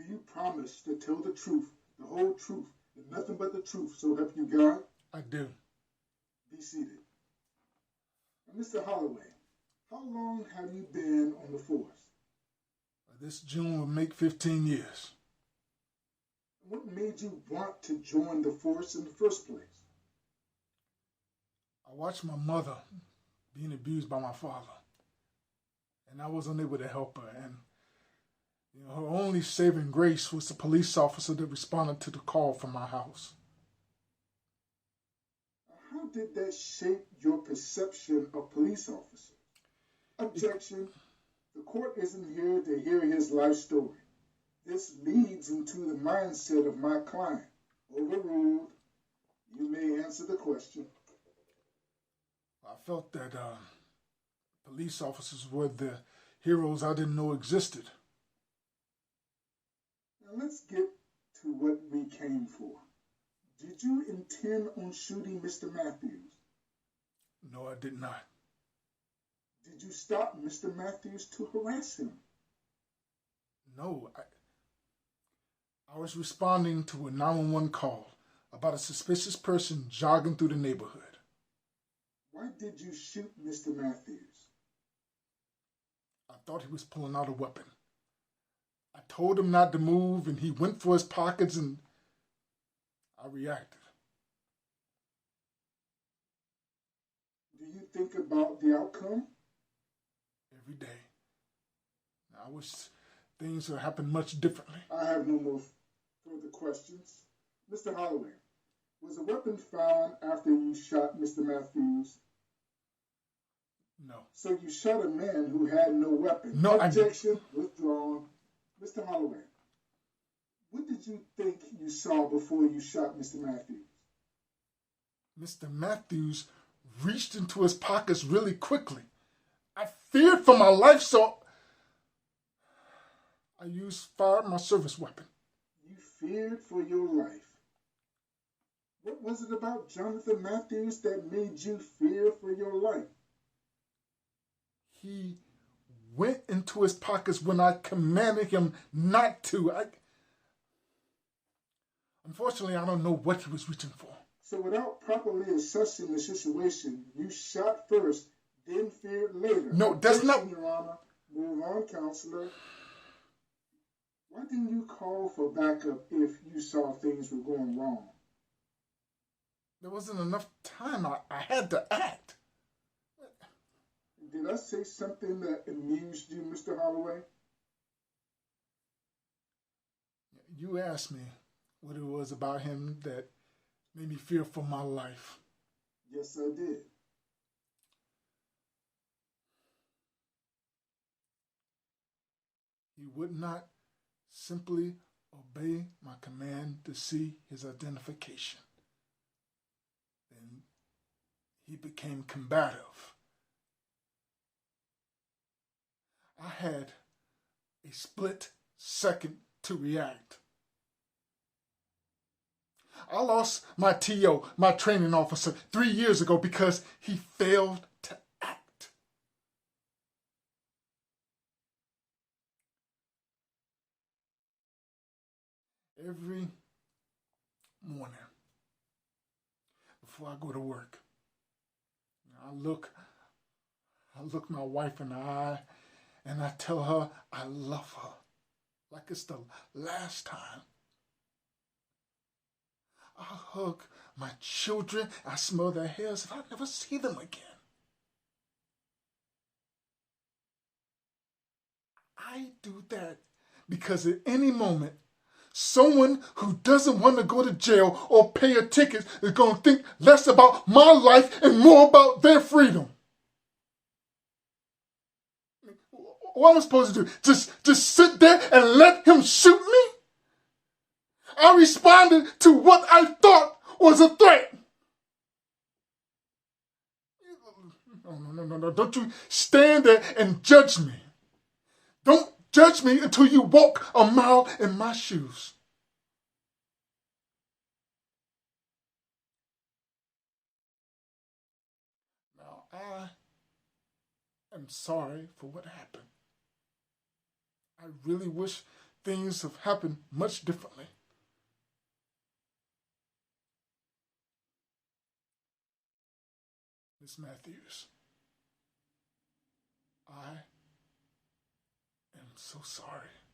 you promise to tell the truth, the whole truth, and nothing but the truth, so help you God? I do. Be seated. Now, Mr. Holloway, how long have you been on the force? This June will make 15 years. What made you want to join the force in the first place? I watched my mother being abused by my father, and I was unable to help her. And her only saving grace was the police officer that responded to the call from my house. How did that shape your perception of police officers? Objection. The court isn't here to hear his life story. This leads into the mindset of my client. Overruled. You may answer the question. I felt that police officers were the heroes I didn't know existed. Now let's get to what we came for. Did you intend on shooting Mr. Matthews? No, I did not. Did you stop Mr. Matthews to harass him? No, I was responding to a 911 call about a suspicious person jogging through the neighborhood. Why did you shoot Mr. Matthews? I thought he was pulling out a weapon. I told him not to move, and he went for his pockets, and I reacted. Do you think about the outcome? Every day. I wish things would happen much differently. I have no more further questions. Mr. Holloway, was a weapon found after you shot Mr. Matthews? No. So you shot a man who had no weapon. No, Objection withdrawn. Mr. Holloway, what did you think you saw before you shot Mr. Matthews? Mr. Matthews reached into his pockets really quickly. I feared for my life, so I fired my service weapon. You feared for your life. What was it about Jonathan Matthews that made you fear for your life? He went into his pockets when I commanded him not to. Unfortunately, I don't know what he was reaching for. So without properly assessing the situation, you shot first, then feared later. No, that's not... Your Honor. Move on, Counselor. Why didn't you call for backup if you saw things were going wrong? There wasn't enough time. I had to act. Did I say something that amused you, Mr. Holloway? You asked me what it was about him that made me fear for my life. Yes, I did. He would not simply obey my command to see his identification. Then he became combative. I had a split second to react. I lost my TO, my training officer, 3 years ago because he failed to act. Every morning before I go to work, I look my wife in the eye and I tell her I love her like it's the last time. I hug my children. I smell their hairs if I never see them again. I do that because at any moment, someone who doesn't want to go to jail or pay a ticket is going to think less about my life and more about their freedom. What am I supposed to do? Just sit there and let him shoot me? I responded to what I thought was a threat. No. Don't you stand there and judge me. Don't judge me until you walk a mile in my shoes. Now, I am sorry for what happened. I really wish things have happened much differently. Miss Matthews, I am so sorry.